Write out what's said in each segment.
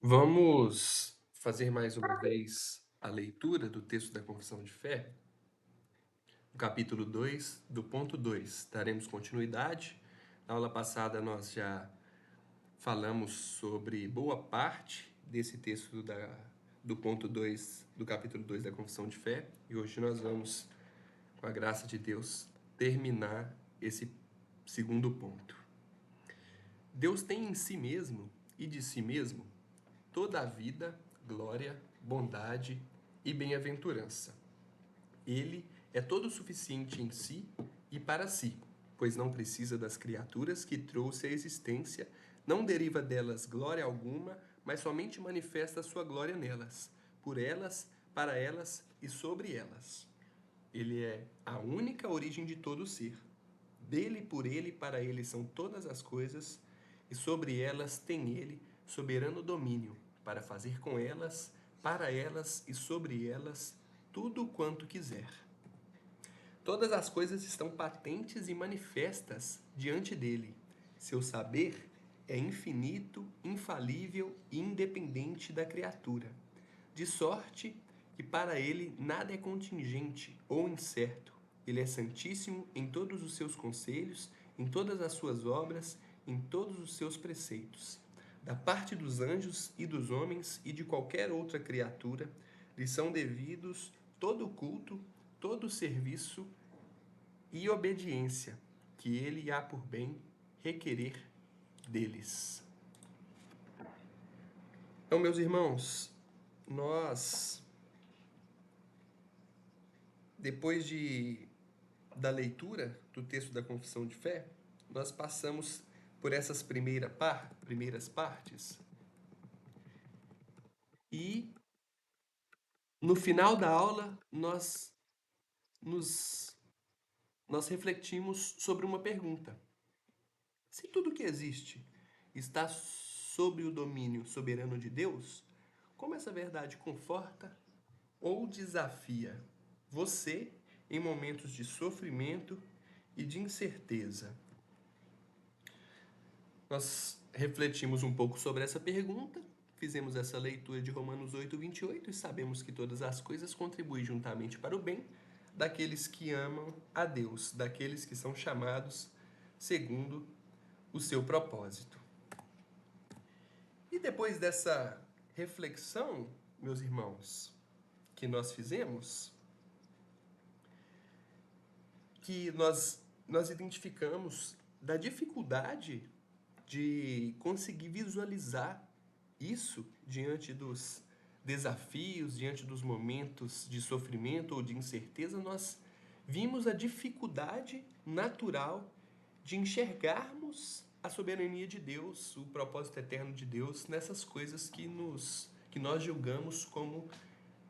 Vamos fazer mais uma vez a leitura do texto da Confissão de Fé, no capítulo 2, do ponto 2. Daremos continuidade. Na aula passada nós já falamos sobre boa parte desse texto do ponto 2, do capítulo 2 da Confissão de Fé, e hoje nós vamos, com a graça de Deus, terminar esse segundo ponto. Deus tem em si mesmo e de si mesmo toda a vida, glória, bondade e bem-aventurança. Ele é todo suficiente em si e para si, pois não precisa das criaturas que trouxe à existência, não deriva delas glória alguma, mas somente manifesta a sua glória nelas, por elas, para elas e sobre elas. Ele é a única origem de todo ser. Dele, por ele e para ele são todas as coisas, e sobre elas tem ele soberano domínio, para fazer com elas, para elas e sobre elas tudo quanto quiser. Todas as coisas estão patentes e manifestas diante dele. Seu saber é infinito, infalível e independente da criatura, de sorte que para ele nada é contingente ou incerto. Ele é santíssimo em todos os seus conselhos, em todas as suas obras, em todos os seus preceitos. Da parte dos anjos e dos homens e de qualquer outra criatura, lhe são devidos todo o culto, todo o serviço e obediência que ele há por bem requerer deles. Então, meus irmãos, nós, depois da leitura do texto da Confissão de Fé, nós passamos por essas primeiras partes e no final da aula nos, nós refletimos sobre uma pergunta. Se tudo que existe está sob o domínio soberano de Deus, como essa verdade conforta ou desafia você em momentos de sofrimento e de incerteza? Nós refletimos um pouco sobre essa pergunta, fizemos essa leitura de Romanos 8:28 e sabemos que todas as coisas contribuem juntamente para o bem daqueles que amam a Deus, daqueles que são chamados segundo o seu propósito. E depois dessa reflexão, meus irmãos, que nós fizemos, que nós identificamos da dificuldade de conseguir visualizar isso diante dos desafios, diante dos momentos de sofrimento ou de incerteza, nós vimos a dificuldade natural de enxergarmos a soberania de Deus, o propósito eterno de Deus nessas coisas que nós julgamos como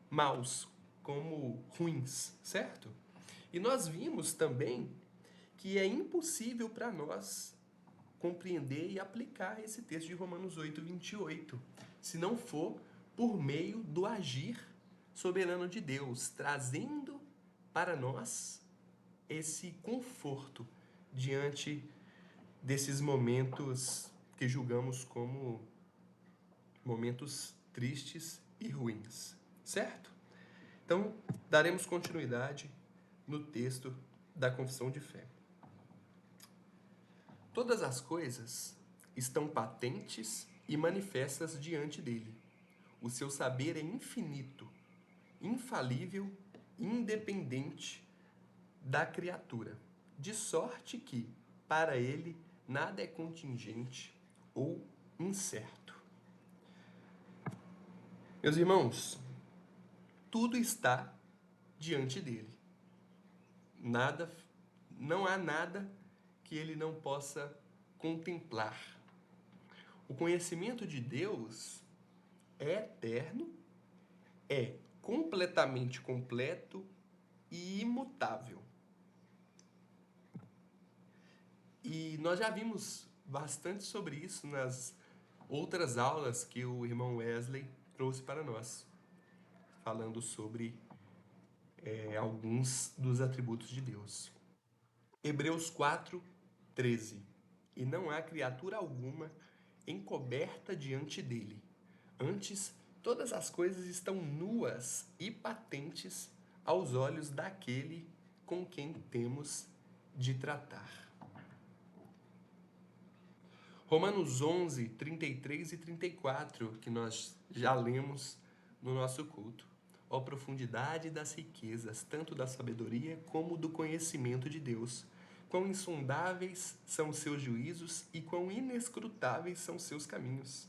maus, como ruins, certo? E nós vimos também que é impossível para nós compreender e aplicar esse texto de Romanos 8:28, se não for por meio do agir soberano de Deus, trazendo para nós esse conforto diante desses momentos que julgamos como momentos tristes e ruins, certo? Então, daremos continuidade no texto da Confissão de Fé. Todas as coisas estão patentes e manifestas diante dele. O seu saber é infinito, infalível, independente da criatura, de sorte que, para ele, nada é contingente ou incerto. Meus irmãos, tudo está diante dele. Nada, não há nada que ele não possa contemplar. O conhecimento de Deus é eterno, é completamente completo e imutável. E nós já vimos bastante sobre isso nas outras aulas que o irmão Wesley trouxe para nós, falando sobre alguns dos atributos de Deus. Hebreus 4:13. E não há criatura alguma encoberta diante dele, Antes, todas as coisas estão nuas e patentes aos olhos daquele com quem temos de tratar. Romanos 11, 33 e 34, que nós já lemos no nosso culto. Ó profundidade das riquezas, tanto da sabedoria como do conhecimento de Deus. Quão insondáveis são seus juízos e quão inescrutáveis são seus caminhos.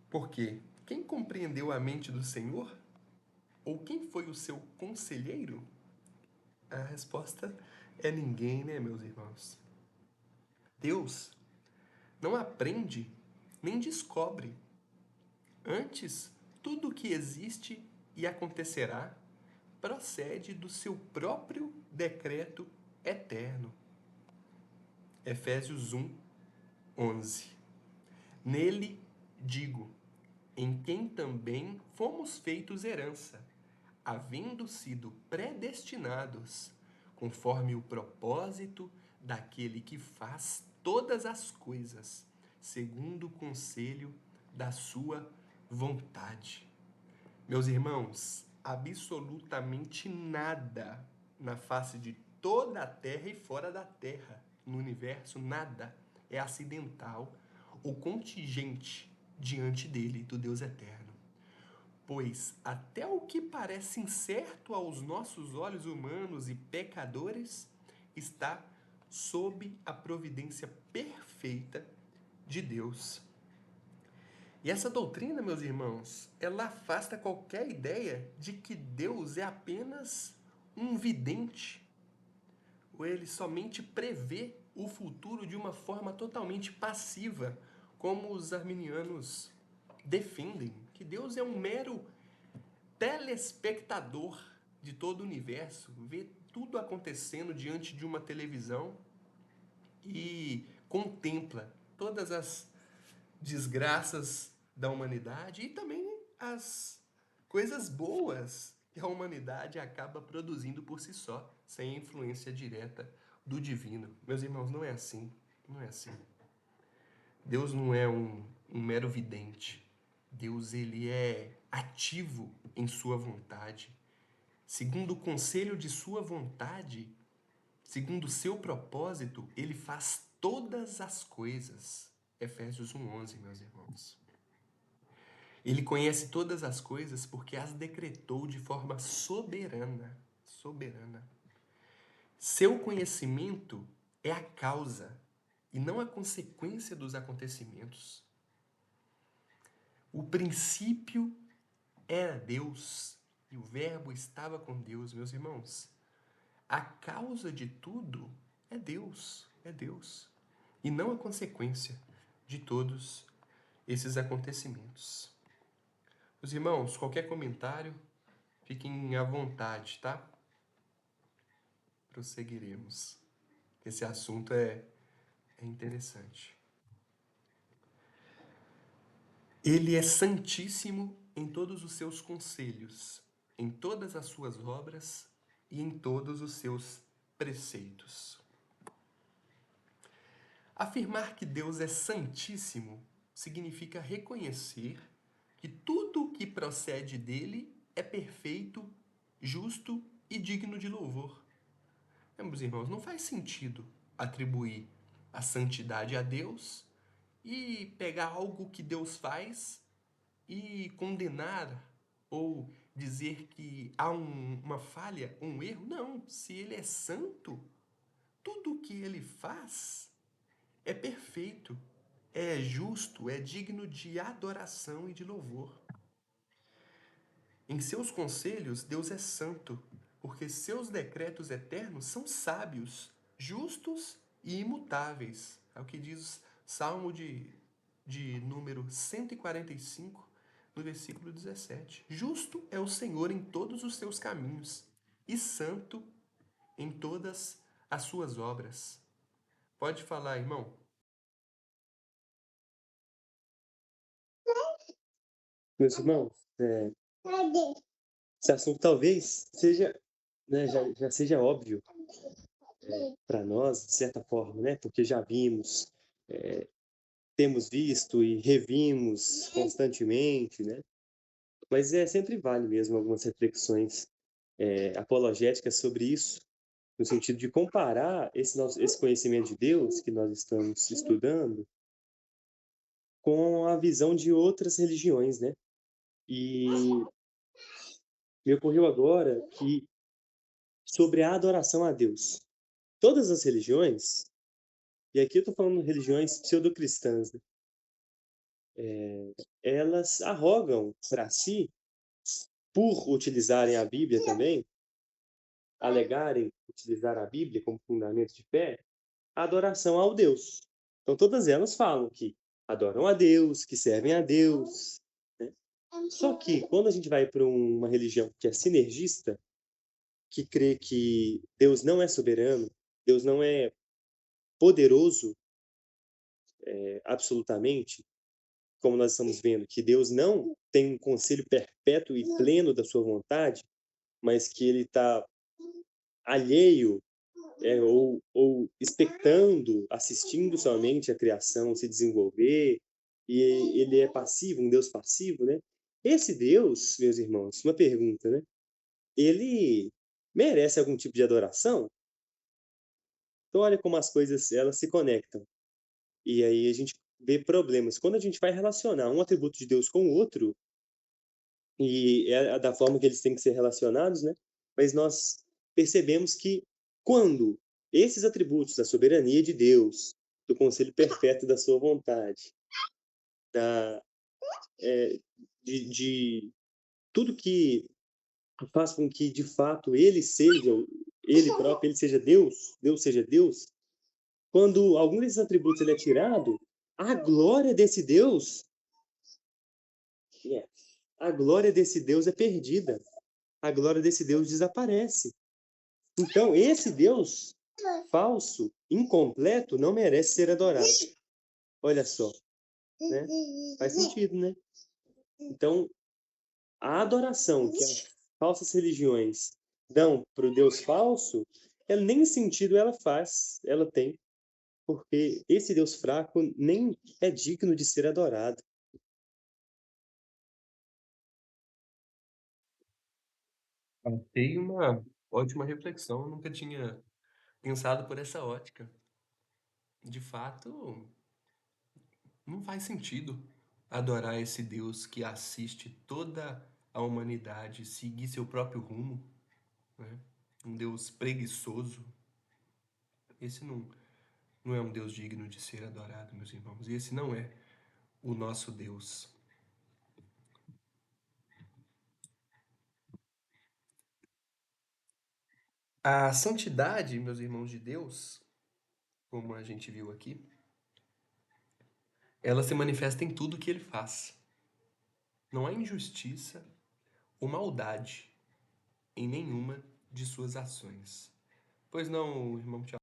Porque quem compreendeu a mente do Senhor? Ou quem foi o seu conselheiro? A resposta é ninguém, né, meus irmãos? Deus não aprende nem descobre. Antes, tudo o que existe e acontecerá procede do seu próprio decreto eterno. Efésios 1, 11. Nele digo, em quem também fomos feitos herança, havendo sido predestinados, conforme o propósito daquele que faz todas as coisas, segundo o conselho da sua vontade. Meus irmãos, absolutamente nada na face de toda a terra e fora da terra, no universo, nada é acidental ou contingente diante dele, do Deus eterno. Pois até o que parece incerto aos nossos olhos humanos e pecadores está sob a providência perfeita de Deus. E essa doutrina, meus irmãos, ela afasta qualquer ideia de que Deus é apenas um vidente, ou ele somente prevê o futuro de uma forma totalmente passiva, como os arminianos defendem, que Deus é um mero telespectador de todo o universo, vê tudo acontecendo diante de uma televisão e contempla todas as desgraças da humanidade e também as coisas boas que a humanidade acaba produzindo por si só, sem influência direta do divino. Meus irmãos, não é assim. Não é assim. Deus não é um mero vidente. Deus, ele é ativo em sua vontade. Segundo o conselho de sua vontade, segundo o seu propósito, ele faz todas as coisas. Efésios 1:11, meus irmãos. Ele conhece todas as coisas porque as decretou de forma soberana. Soberana. Seu conhecimento é a causa e não a consequência dos acontecimentos. O princípio era Deus e o Verbo estava com Deus, meus irmãos. A causa de tudo é Deus, é Deus. E não a consequência de todos esses acontecimentos. Os irmãos, qualquer comentário, fiquem à vontade, tá? Prosseguiremos. Esse assunto é interessante. Ele é santíssimo em todos os seus conselhos, em todas as suas obras e em todos os seus preceitos. Afirmar que Deus é santíssimo significa reconhecer que tudo o que procede dele é perfeito, justo e digno de louvor. Meus irmãos, não faz sentido atribuir a santidade a Deus e pegar algo que Deus faz e condenar ou dizer que há uma falha, um erro. Não, se ele é santo, tudo o que ele faz é perfeito, é justo, é digno de adoração e de louvor. Em seus conselhos, Deus é santo, porque seus decretos eternos são sábios, justos e imutáveis. É o que diz Salmo de número 145, no versículo 17. Justo é o Senhor em todos os seus caminhos e santo em todas as suas obras. Pode falar, irmão. Meus irmãos, esse assunto talvez seja, né, já seja óbvio para nós, de certa forma, né? Porque já vimos temos visto e revimos constantemente, né? Mas sempre vale mesmo algumas reflexões apologéticas sobre isso, no sentido de comparar esse conhecimento de Deus que nós estamos estudando com a visão de outras religiões, né? E me ocorreu agora que sobre a adoração a Deus. Todas as religiões, e aqui eu estou falando de religiões pseudo-cristãs, né? Elas arrogam para si, por utilizarem a Bíblia também, alegarem utilizar a Bíblia como fundamento de fé, a adoração ao Deus. Então todas elas falam que adoram a Deus, que servem a Deus, né? Só que quando a gente vai para uma religião que é sinergista, que crê que Deus não é soberano, Deus não é poderoso absolutamente, como nós estamos vendo, que Deus não tem um conselho perpétuo e pleno da sua vontade, mas que ele está alheio ou expectando, assistindo somente a criação se desenvolver, e ele é passivo, um Deus passivo, né? Esse Deus, meus irmãos, uma pergunta, né? Ele merece algum tipo de adoração? Então olha como as coisas elas se conectam. E aí a gente vê problemas. Quando a gente vai relacionar um atributo de Deus com o outro, e é da forma que eles têm que ser relacionados, né? Mas nós percebemos que quando esses atributos da soberania de Deus, do conselho perfeito da sua vontade, da, de tudo que faz com que de fato ele próprio, ele seja Deus, Deus seja Deus, quando algum desses atributos ele é tirado, a glória desse Deus, a glória desse Deus é perdida. A glória desse Deus desaparece. Então, esse Deus falso, incompleto, não merece ser adorado. Olha só, né? Faz sentido, né? Então, a adoração que as falsas religiões dão para o Deus falso, nem sentido ela tem, porque esse Deus fraco nem é digno de ser adorado. Achei uma ótima reflexão, eu nunca tinha pensado por essa ótica. De fato, não faz sentido adorar esse Deus que assiste toda a humanidade seguir seu próprio rumo, né? Um Deus preguiçoso. Esse não é um Deus digno de ser adorado, meus irmãos. E esse não é o nosso Deus. A santidade, meus irmãos de Deus, como a gente viu aqui, ela se manifesta em tudo que ele faz. Não há injustiça ou maldade em nenhuma de suas ações. Pois não, irmão Tiago?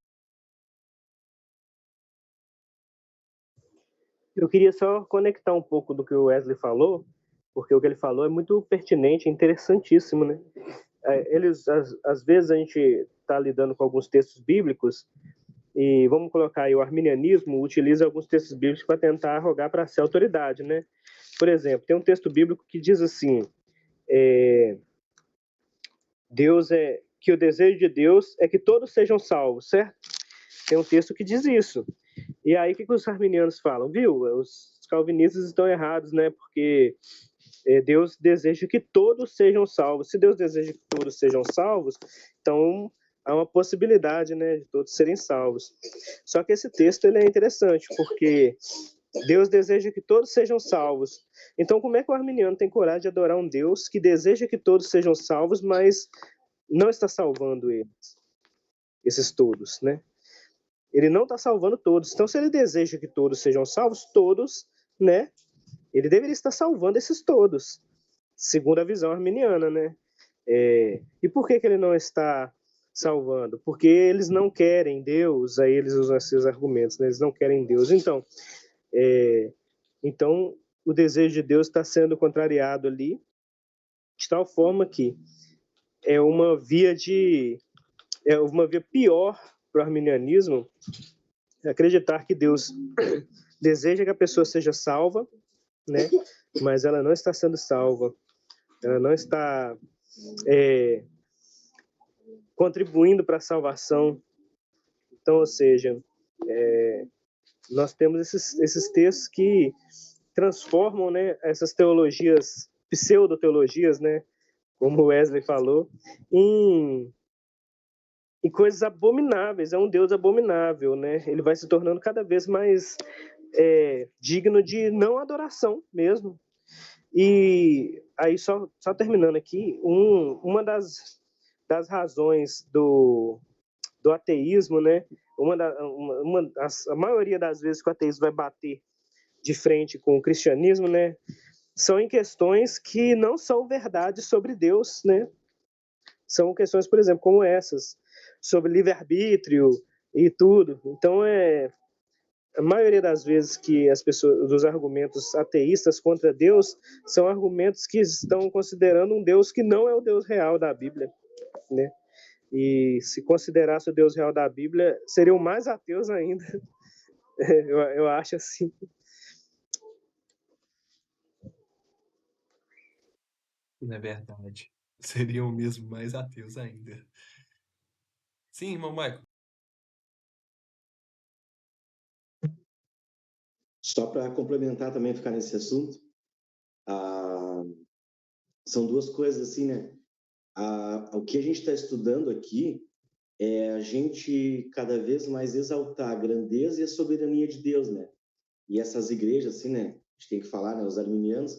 Eu queria só conectar um pouco do que o Wesley falou, porque o que ele falou é muito pertinente, interessantíssimo, né? Às vezes a gente está lidando com alguns textos bíblicos e vamos colocar aí o arminianismo utiliza alguns textos bíblicos para tentar arrogar para si autoridade, né? Por exemplo, tem um texto bíblico que diz assim: Deus que o desejo de Deus é que todos sejam salvos, certo? Tem um texto que diz isso. E aí o que os arminianos falam? Viu? Os calvinistas estão errados, né? Porque Deus deseja que todos sejam salvos. Se Deus deseja que todos sejam salvos, então há uma possibilidade, né, de todos serem salvos. Só que esse texto ele é interessante, porque Deus deseja que todos sejam salvos. Então, como é que o arminiano tem coragem de adorar um Deus que deseja que todos sejam salvos, mas não está salvando eles, esses todos, né? Ele não está salvando todos. Então, se ele deseja que todos sejam salvos, todos, né? Ele deveria estar salvando esses todos, segundo a visão arminiana, né? E por que ele não está salvando? Porque eles não querem Deus, aí eles usam esses argumentos, né? Eles não querem Deus. Então, o desejo de Deus está sendo contrariado ali, de tal forma que é uma via pior para o arminianismo acreditar que Deus deseja que a pessoa seja salva, né? Mas ela não está sendo salva, ela não está contribuindo para a salvação. Então, ou seja, nós temos esses textos que transformam, né, essas teologias, pseudo-teologias, né, como o Wesley falou, em coisas abomináveis. É um Deus abominável, né? Ele vai se tornando cada vez mais digno de não adoração mesmo. E aí, só terminando aqui, uma das razões do ateísmo, né? A maioria das vezes que o ateísmo vai bater de frente com o cristianismo, né? São em questões que não são verdades sobre Deus, né? São questões, por exemplo, como essas, sobre livre-arbítrio e tudo. Então, a maioria das vezes que as pessoas, dos argumentos ateístas contra Deus, são argumentos que estão considerando um Deus que não é o Deus real da Bíblia, né? E se considerasse o Deus real da Bíblia, seriam mais ateus ainda. Eu acho assim. Não é verdade. Seriam mesmo mais ateus ainda. Sim, irmão Michael. Só para complementar também, ficar nesse assunto, são duas coisas assim, né? O que a gente está estudando aqui é a gente cada vez mais exaltar a grandeza e a soberania de Deus, né? E essas igrejas, assim, né? A gente tem que falar, né? Os arminianos,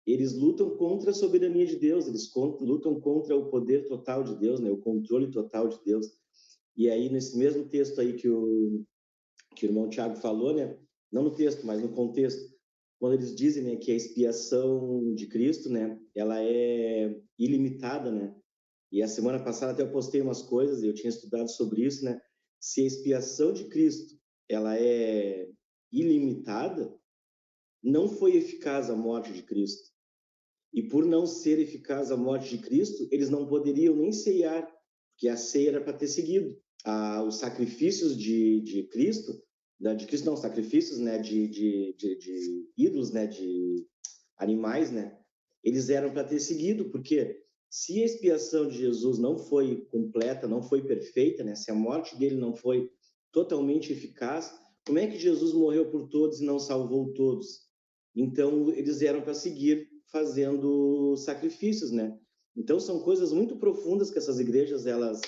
eles lutam contra a soberania de Deus, eles lutam contra o poder total de Deus, né? O controle total de Deus. E aí, nesse mesmo texto aí que o irmão Tiago falou, né? Não no texto, mas no contexto, quando eles dizem, né, que a expiação de Cristo, né, ela é ilimitada, né? E a semana passada até eu postei umas coisas, eu tinha estudado sobre isso, né? Se a expiação de Cristo, ela é ilimitada, não foi eficaz a morte de Cristo. E por não ser eficaz a morte de Cristo, eles não poderiam nem ceiar, porque a ceia era para ter seguido. Os sacrifícios de Cristo, de Cristo não, sacrifícios, né, de ídolos, né, de animais, né, eles eram para ter seguido, porque se a expiação de Jesus não foi completa, não foi perfeita, né, se a morte dele não foi totalmente eficaz, como é que Jesus morreu por todos e não salvou todos? Então, eles eram para seguir fazendo sacrifícios, né? Então, são coisas muito profundas que essas igrejas, elas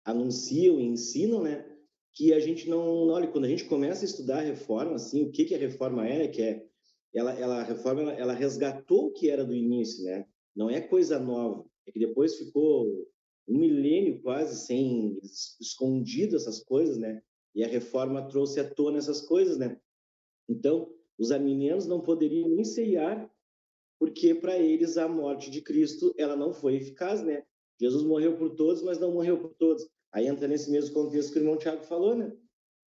anunciam e ensinam, né? Que a gente não... Olha, quando a gente começa a estudar a reforma, assim, o que a reforma é, a reforma, ela resgatou o que era do início, né? Não é coisa nova. É que depois ficou um milênio quase sem escondido essas coisas, né? E a reforma trouxe à tona essas coisas, né? Então, os arminianos não poderiam nem ceiar, porque para eles a morte de Cristo ela não foi eficaz, né? Jesus morreu por todos, mas não morreu por todos. Aí entra nesse mesmo contexto que o irmão Tiago falou, né?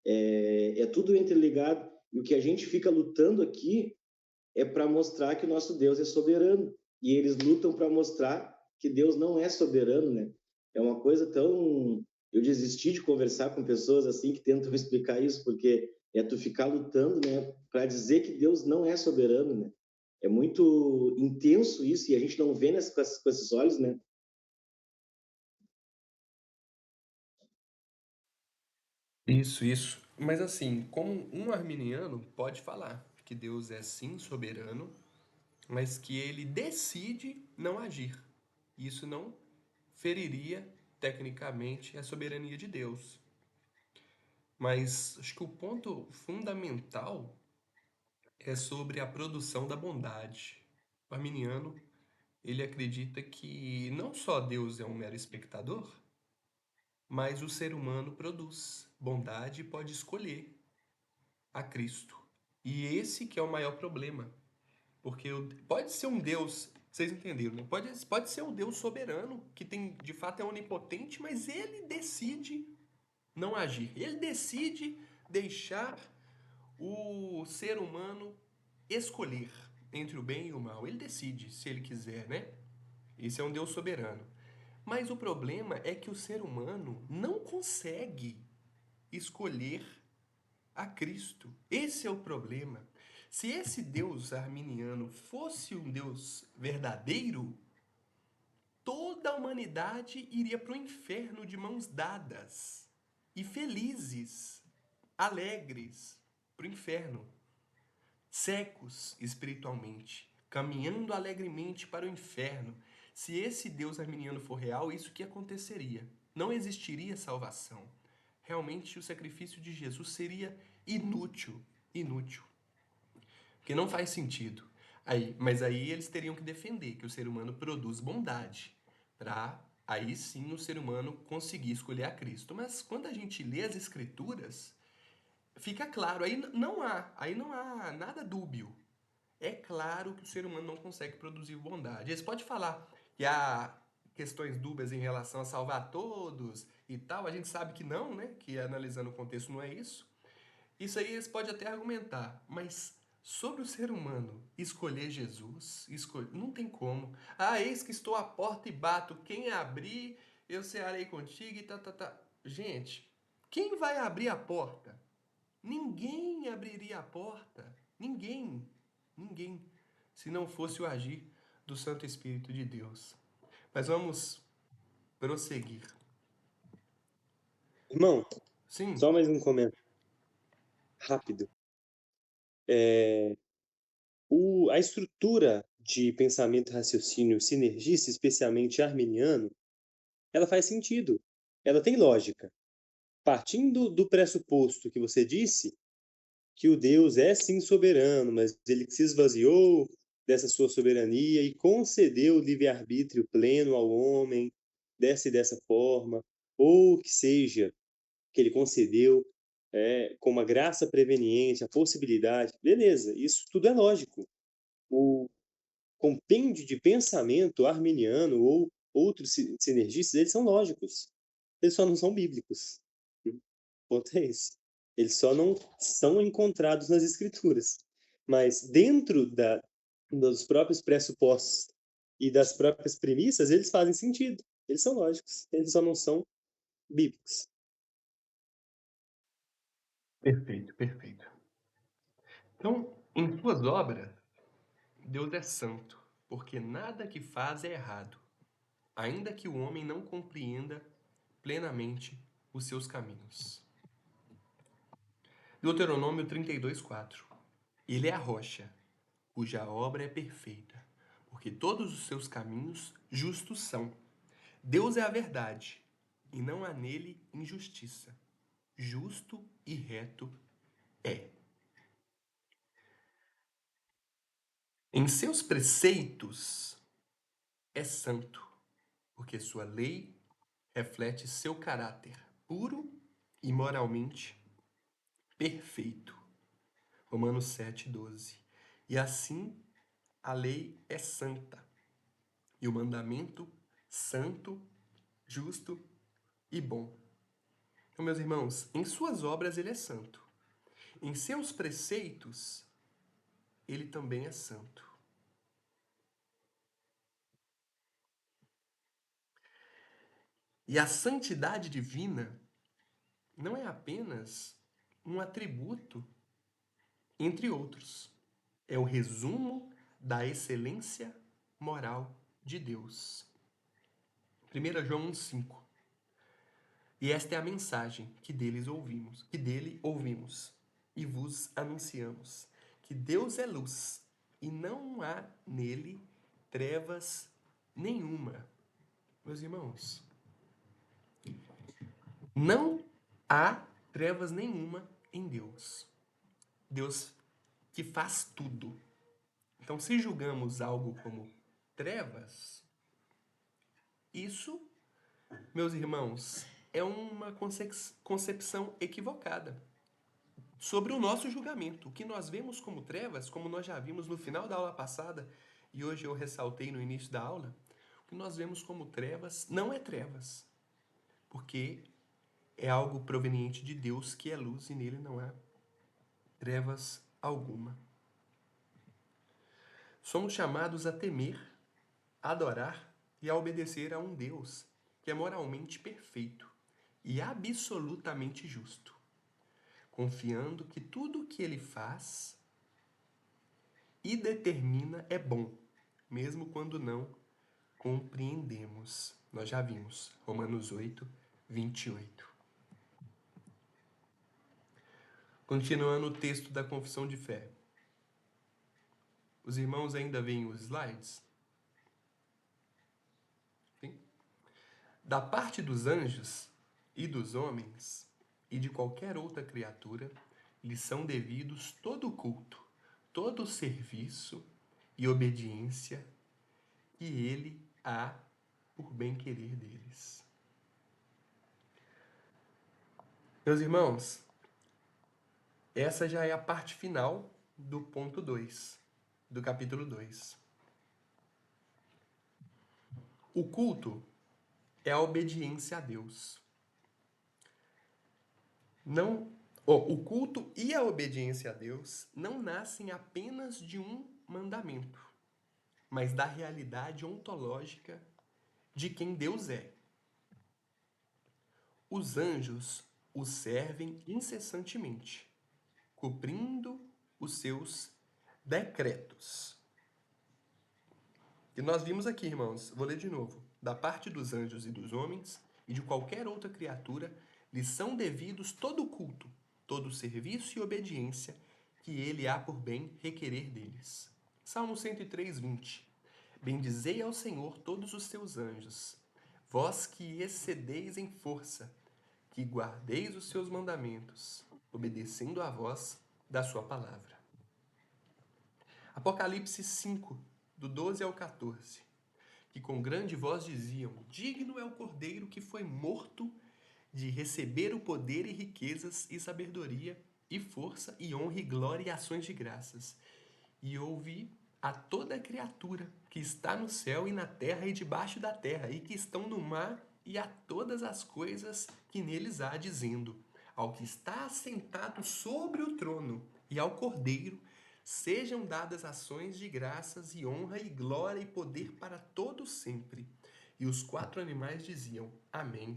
É tudo interligado. E o que a gente fica lutando aqui é para mostrar que o nosso Deus é soberano. E eles lutam para mostrar que Deus não é soberano, né? É uma coisa tão... Eu desisti de conversar com pessoas assim que tentam explicar isso, porque é tu ficar lutando, né, para dizer que Deus não é soberano, né? É muito intenso isso e a gente não vê com esses olhos, né? Isso. Mas assim, como um arminiano pode falar que Deus é sim soberano, mas que ele decide não agir. Isso não feriria tecnicamente a soberania de Deus. Mas acho que o ponto fundamental é sobre a produção da bondade. O arminiano, ele acredita que não só Deus é um mero espectador, mas o ser humano produz bondade e pode escolher a Cristo. E esse que é o maior problema. Porque pode ser um Deus, vocês entenderam, né? Pode ser um Deus soberano, que tem, de fato é onipotente, mas ele decide não agir. Ele decide deixar o ser humano escolher entre o bem e o mal. Ele decide, se ele quiser, né? Esse é um Deus soberano. Mas o problema é que o ser humano não consegue escolher a Cristo. Esse é o problema. Se esse Deus arminiano fosse um Deus verdadeiro, toda a humanidade iria para o inferno de mãos dadas e felizes, alegres, para o inferno, secos espiritualmente, caminhando alegremente para o inferno. Se esse Deus arminiano for real, isso que aconteceria. Não existiria salvação. Realmente o sacrifício de Jesus seria inútil, porque não faz sentido. Mas aí eles teriam que defender que o ser humano produz bondade, para aí sim o ser humano conseguir escolher a Cristo. Mas quando a gente lê as Escrituras, fica claro, aí não há nada dúbio. É claro que o ser humano não consegue produzir bondade. Eles podem falar que há questões dúbias em relação a salvar todos e tal, a gente sabe que não, né? Que analisando o contexto não é isso. Isso aí eles podem até argumentar, mas sobre o ser humano escolher Jesus, não tem como. Ah, eis que estou à porta e bato, quem abrir, eu cearei contigo e tá. Gente, quem vai abrir a porta? Ninguém abriria a porta. Ninguém. Se não fosse o agir do Santo Espírito de Deus. Mas vamos prosseguir. Irmão, Sim. só mais um comentário rápido. A estrutura de pensamento e raciocínio sinergista, especialmente arminiano, ela faz sentido. Ela tem lógica. Partindo do pressuposto que você disse, que o Deus é sim soberano, mas ele se esvaziou dessa sua soberania e concedeu o livre-arbítrio pleno ao homem dessa e dessa forma, ou que seja, que ele concedeu com uma graça preveniente, a possibilidade, beleza, isso tudo é lógico. O compêndio de pensamento arminiano ou outros sinergistas, eles são lógicos, eles só não são bíblicos. O ponto é esse. Eles só não são encontrados nas escrituras. Mas dentro dos próprios pressupostos e das próprias premissas, eles fazem sentido. Eles são lógicos. Eles só não são bíblicos. Perfeito. Então, em suas obras, Deus é santo, porque nada que faz é errado, ainda que o homem não compreenda plenamente os seus caminhos. Deuteronômio 32:4. Ele é a rocha, cuja obra é perfeita, porque todos os seus caminhos justos são. Deus é a verdade, e não há nele injustiça. Justo e reto é. Em seus preceitos é santo, porque sua lei reflete seu caráter puro e moralmente perfeito. Romanos 7:12. E assim a lei é santa, e o mandamento santo, justo e bom. Então, meus irmãos, em suas obras ele é santo. Em seus preceitos, ele também é santo. E a santidade divina não é apenas um atributo entre outros. É o resumo da excelência moral de Deus. 1 João 1,5. E esta é a mensagem que dele ouvimos e vos anunciamos, que Deus é luz e não há nele trevas nenhuma. Meus irmãos, não há trevas nenhuma em Deus. Deus que faz tudo. Então, se julgamos algo como trevas, isso, meus irmãos, é uma concepção equivocada sobre o nosso julgamento. O que nós vemos como trevas, como nós já vimos no final da aula passada, e hoje eu ressaltei no início da aula, o que nós vemos como trevas não é trevas, porque é algo proveniente de Deus que é luz e nele não há trevas alguma. Somos chamados a temer, a adorar e a obedecer a um Deus que é moralmente perfeito e absolutamente justo. confiando que tudo o que ele faz e determina é bom, mesmo quando não compreendemos. Nós já vimos, Romanos 8, 28. Continuando o texto da confissão de fé. Os irmãos ainda veem os slides? Sim? Da parte dos anjos e dos homens e de qualquer outra criatura, lhes são devidos todo o culto, todo o serviço e obediência que ele há por bem-querer deles. Meus irmãos, essa já é a parte final do ponto 2, do capítulo 2. O culto é a obediência a Deus. O culto e a obediência a Deus não nascem apenas de um mandamento, mas da realidade ontológica de quem Deus é. Os anjos o servem incessantemente, cumprindo os seus decretos. E nós vimos aqui, irmãos, vou ler de novo. Da parte dos anjos e dos homens e de qualquer outra criatura, lhes são devidos todo o culto, todo o serviço e obediência que ele há por bem requerer deles. Salmo 103, 20. Bendizei ao Senhor todos os seus anjos, vós que excedeis em força, que guardeis os seus mandamentos, obedecendo à voz da sua palavra. Apocalipse 5, do 12 ao 14, que com grande voz diziam: digno é o Cordeiro que foi morto de receber o poder e riquezas e sabedoria e força e honra e glória e ações de graças. E ouvi a toda criatura que está no céu e na terra e debaixo da terra e que estão no mar e a todas as coisas que neles há, dizendo: ao que está assentado sobre o trono e ao Cordeiro sejam dadas ações de graças e honra e glória e poder para todos sempre. E os 4 animais diziam: amém.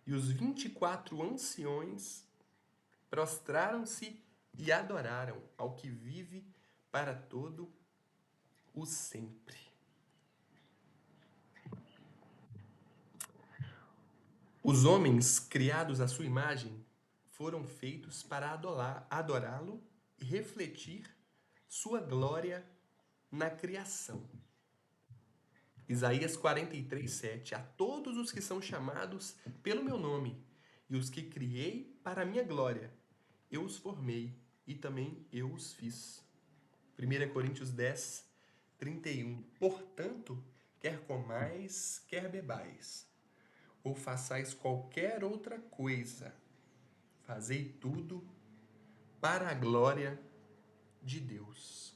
E os 24 anciões prostraram-se e adoraram ao que vive para todo o sempre. Os homens criados à sua imagem foram feitos para adorá-lo e refletir sua glória na criação. Isaías 43, 7. A todos os que são chamados pelo meu nome e os que criei para a minha glória, eu os formei e também eu os fiz. 1 Coríntios 10, 31. Portanto, quer comais, quer bebais, ou façais qualquer outra coisa, fazei tudo para a glória de Deus.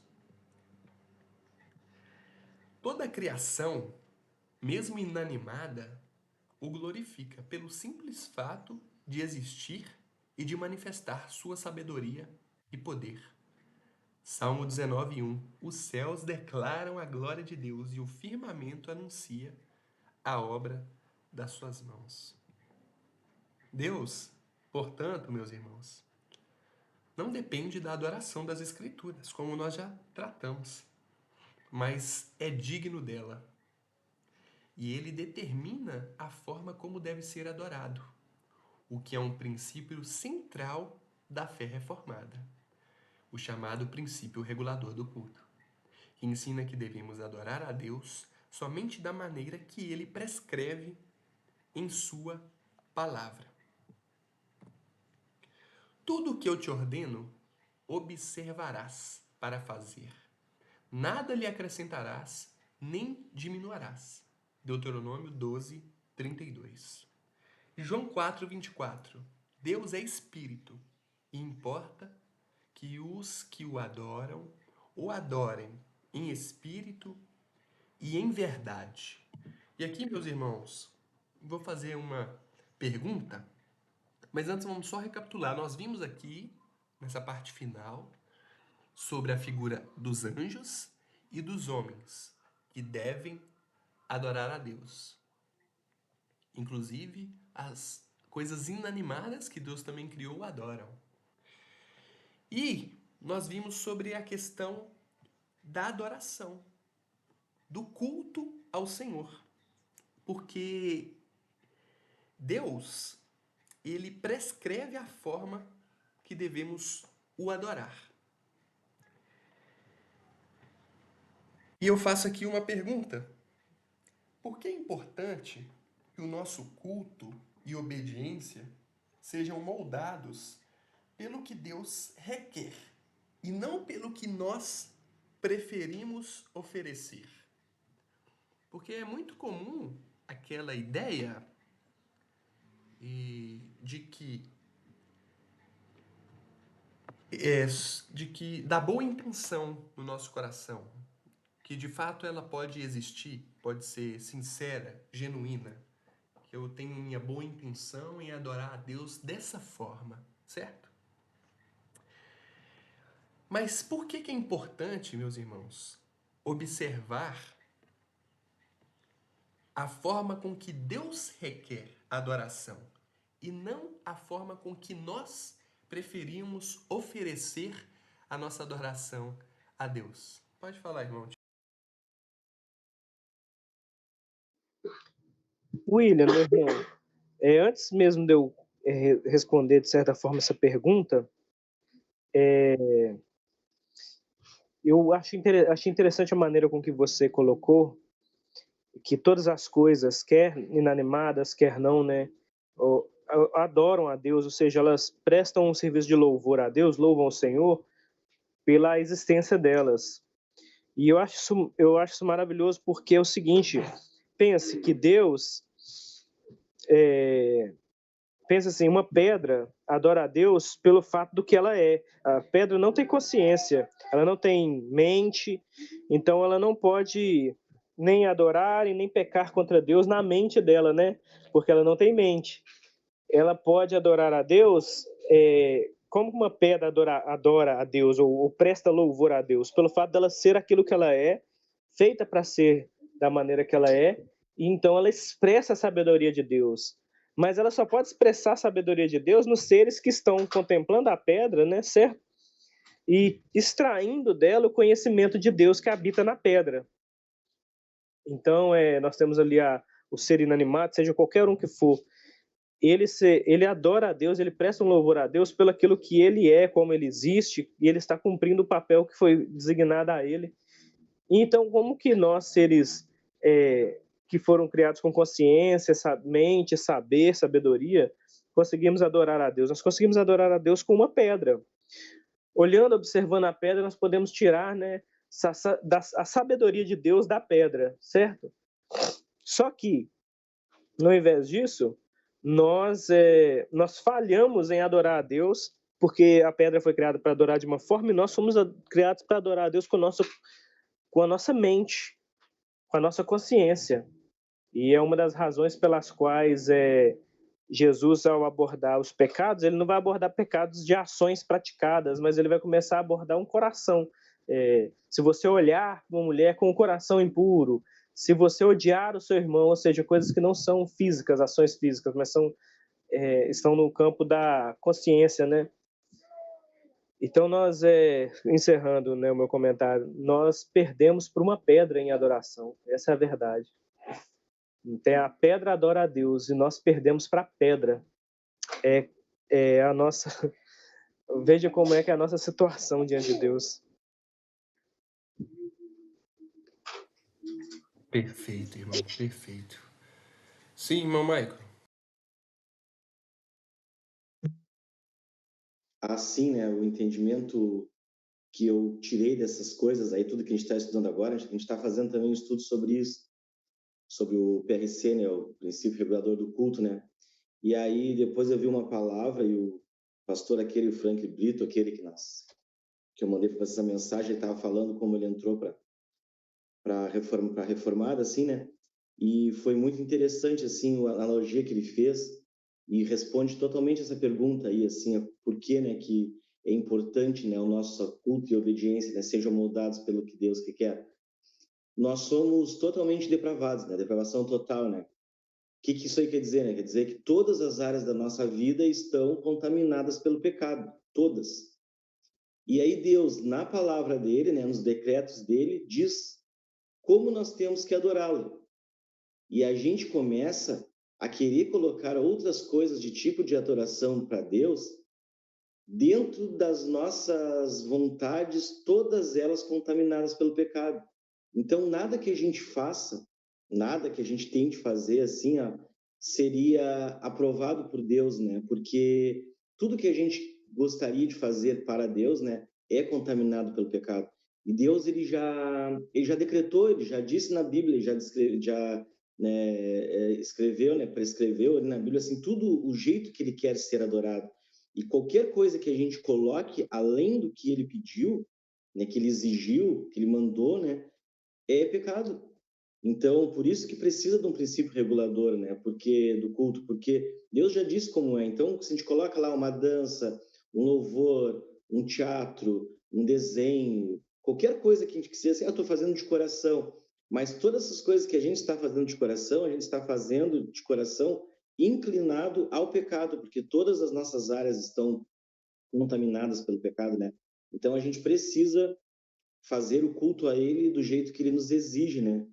Toda a criação, mesmo inanimada, o glorifica pelo simples fato de existir e de manifestar sua sabedoria e poder. Salmo 19, 1. Os céus declaram a glória de Deus e o firmamento anuncia a obra das suas mãos. Deus, portanto, meus irmãos, não depende da adoração das Escrituras, como nós já tratamos, mas é digno dela. E ele determina a forma como deve ser adorado, o que é um princípio central da fé reformada, o chamado princípio regulador do culto, que ensina que devemos adorar a Deus somente da maneira que ele prescreve em sua palavra. Tudo o que eu te ordeno, observarás para fazer. Nada lhe acrescentarás, nem diminuirás. Deuteronômio 12, 32. João 4, 24. Deus é espírito, e importa que os que o adoram, o adorem em espírito e em verdade. E aqui, meus irmãos, vou fazer uma pergunta, mas antes vamos só recapitular. Nós vimos aqui, nessa parte final, sobre a figura dos anjos e dos homens, que devem adorar a Deus. Inclusive, as coisas inanimadas que Deus também criou adoram. E nós vimos sobre a questão da adoração, do culto ao Senhor. Porque Deus, ele prescreve a forma que devemos o adorar. E eu faço aqui uma pergunta. Por que é importante que o nosso culto e obediência sejam moldados pelo que Deus requer e não pelo que nós preferimos oferecer? Porque é muito comum aquela ideia de que da boa intenção no nosso coração, que de fato ela pode existir, pode ser sincera, genuína, que eu tenho minha boa intenção em adorar a Deus dessa forma, certo? Mas por que é importante, meus irmãos, observar a forma com que Deus requer adoração e não a forma com que nós preferimos oferecer a nossa adoração a Deus? Pode falar, irmão. William, meu irmão, antes mesmo de eu responder de certa forma essa pergunta, eu achei interessante a maneira com que você colocou que todas as coisas, quer inanimadas, quer não, né, adoram a Deus, ou seja, elas prestam um serviço de louvor a Deus, louvam o Senhor pela existência delas. E eu acho isso maravilhoso porque é o seguinte, pense que Deus, pensa assim, uma pedra adora a Deus pelo fato do que ela é. A pedra não tem consciência, ela não tem mente, então ela não pode nem adorar e nem pecar contra Deus na mente dela, né? Porque ela não tem mente. Ela pode adorar a Deus como uma pedra adora a Deus ou presta louvor a Deus, pelo fato dela ser aquilo que ela é, feita para ser da maneira que ela é, e então ela expressa a sabedoria de Deus. Mas ela só pode expressar a sabedoria de Deus nos seres que estão contemplando a pedra, né, certo? E extraindo dela o conhecimento de Deus que habita na pedra. Então, nós temos ali o ser inanimado, seja qualquer um que for, ele adora a Deus, ele presta um louvor a Deus pelo aquilo que ele é, como ele existe, e ele está cumprindo o papel que foi designado a ele. Então, como que nós, seres que foram criados com consciência, mente, saber, sabedoria, conseguimos adorar a Deus? Nós conseguimos adorar a Deus com uma pedra. Olhando, observando a pedra, nós podemos tirar, né, a sabedoria de Deus da pedra, certo? Só que, no invés disso, nós falhamos em adorar a Deus, porque a pedra foi criada para adorar de uma forma e nós fomos criados para adorar a Deus com a nossa mente, com a nossa consciência. E é uma das razões pelas quais Jesus, ao abordar os pecados, ele não vai abordar pecados de ações praticadas, mas ele vai começar a abordar um coração. Se você olhar uma mulher com um coração impuro, se você odiar o seu irmão, ou seja, coisas que não são físicas, ações físicas, mas estão no campo da consciência, né? Então, nós, encerrando, né, o meu comentário, nós perdemos por uma pedra em adoração. Essa é a verdade. Então, a pedra adora a Deus e nós perdemos para a pedra. É a nossa... Veja como é que é a nossa situação diante de Deus. Perfeito, irmão, perfeito. Sim, irmão Michael. Assim, né, o entendimento que eu tirei dessas coisas aí, tudo que a gente está estudando agora, a gente está fazendo também um estudo sobre isso, sobre o PRC, né, o princípio regulador do culto, né? E aí depois eu vi uma palavra e o pastor aquele, o Frank Brito, aquele que eu mandei para fazer essa mensagem, ele estava falando como ele entrou para reformada, assim, né? E foi muito interessante, assim, a analogia que ele fez e responde totalmente essa pergunta aí, assim, por que, né, que é importante, né, o nosso culto e obediência, né, sejam moldados pelo que Deus quer. Nós somos totalmente depravados, né, depravação total, né? O que isso aí quer dizer, né? Quer dizer que todas as áreas da nossa vida estão contaminadas pelo pecado, todas. E aí Deus, na palavra dele, né, nos decretos dele, diz como nós temos que adorá-lo. E a gente começa a querer colocar outras coisas de tipo de adoração para Deus dentro das nossas vontades, todas elas contaminadas pelo pecado. Então, nada que a gente faça, nada que a gente tente fazer assim, ó, seria aprovado por Deus, né? Porque tudo que a gente gostaria de fazer para Deus, né, é contaminado pelo pecado. E Deus ele já decretou, ele já disse na Bíblia, já né, escreveu, né, prescreveu ali na Bíblia assim tudo o jeito que ele quer ser adorado. E qualquer coisa que a gente coloque além do que ele pediu, né, que ele exigiu, que ele mandou, né, é pecado. Então, por isso que precisa de um princípio regulador, né? Porque do culto, porque Deus já disse como é. Então, se a gente coloca lá uma dança, um louvor, um teatro, um desenho, qualquer coisa que a gente quiser, assim, eu estou fazendo de coração. Mas todas essas coisas que a gente está fazendo de coração, a gente está fazendo de coração inclinado ao pecado, porque todas as nossas áreas estão contaminadas pelo pecado, né? Então a gente precisa fazer o culto a Ele do jeito que Ele nos exige, né?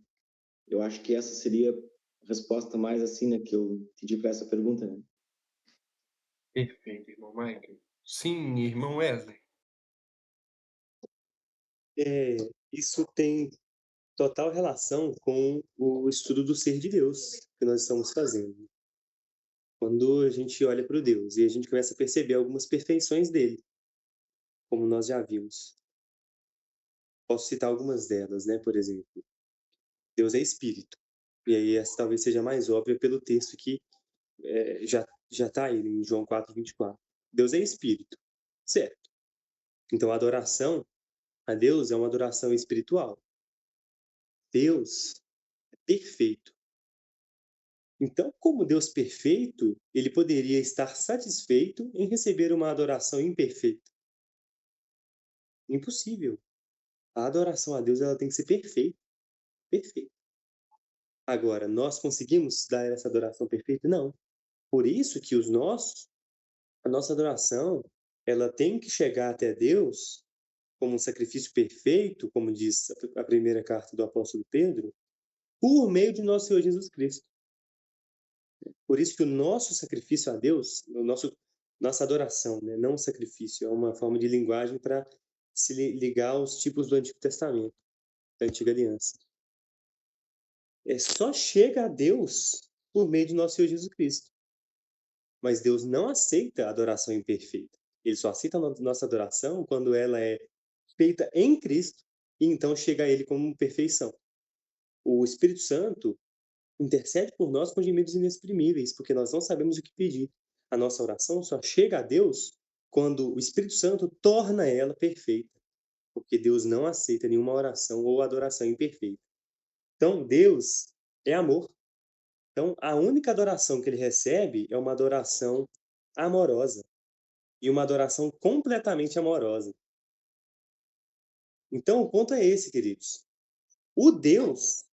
Eu acho que essa seria a resposta mais assim, né, que eu pedi para essa pergunta, né? Perfeito, irmão Michael. Sim, irmão Wesley. É, isso tem total relação com o estudo do ser de Deus que nós estamos fazendo. Quando a gente olha para o Deus e a gente começa a perceber algumas perfeições dele, como nós já vimos. Posso citar algumas delas, né? Por exemplo, Deus é espírito. E aí essa talvez seja mais óbvia pelo texto que já está aí em João 4:24. Deus é espírito, certo? Então a adoração a Deus é uma adoração espiritual. Deus é perfeito. Então, como Deus perfeito, ele poderia estar satisfeito em receber uma adoração imperfeita? Impossível. A adoração a Deus ela tem que ser perfeita, perfeita. Agora, nós conseguimos dar essa adoração perfeita? Não. Por isso que a nossa adoração, ela tem que chegar até Deus como um sacrifício perfeito, como diz a primeira carta do apóstolo Pedro, por meio de nosso Senhor Jesus Cristo. Por isso que o nosso sacrifício a Deus, nossa adoração, né, não sacrifício, é uma forma de linguagem para se ligar aos tipos do Antigo Testamento, da Antiga Aliança. Só chega a Deus por meio de nosso Senhor Jesus Cristo. Mas Deus não aceita a adoração imperfeita. Ele só aceita a nossa adoração quando ela é feita em Cristo e então chega a Ele como perfeição. O Espírito Santo intercede por nós com gemidos inexprimíveis, porque nós não sabemos o que pedir. A nossa oração só chega a Deus quando o Espírito Santo torna ela perfeita, porque Deus não aceita nenhuma oração ou adoração imperfeita. Então, Deus é amor. Então, a única adoração que ele recebe é uma adoração amorosa e uma adoração completamente amorosa. Então, o ponto é esse, queridos. O Deus,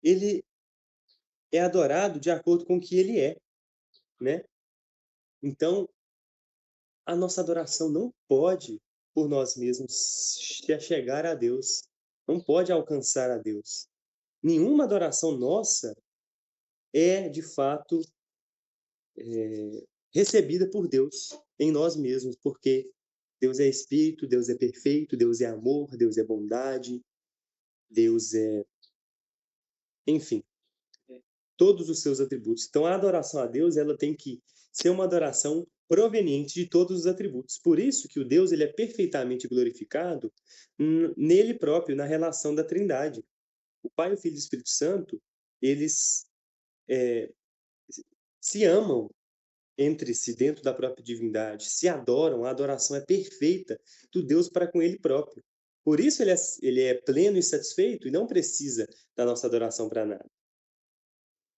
ele é adorado de acordo com o que ele é, né? Então, a nossa adoração não pode, por nós mesmos, chegar a Deus. Não pode alcançar a Deus. Nenhuma adoração nossa é, de fato, recebida por Deus em nós mesmos, porque Deus é espírito, Deus é perfeito, Deus é amor, Deus é bondade, Deus é, enfim, todos os seus atributos. Então, a adoração a Deus, ela tem que ser uma adoração proveniente de todos os atributos. Por isso que o Deus ele é perfeitamente glorificado nele próprio, na relação da Trindade. O Pai, o Filho e o Espírito Santo, eles se amam entre si dentro da própria divindade, se adoram, a adoração é perfeita do Deus para com ele próprio. Por isso ele é pleno e satisfeito e não precisa da nossa adoração para nada.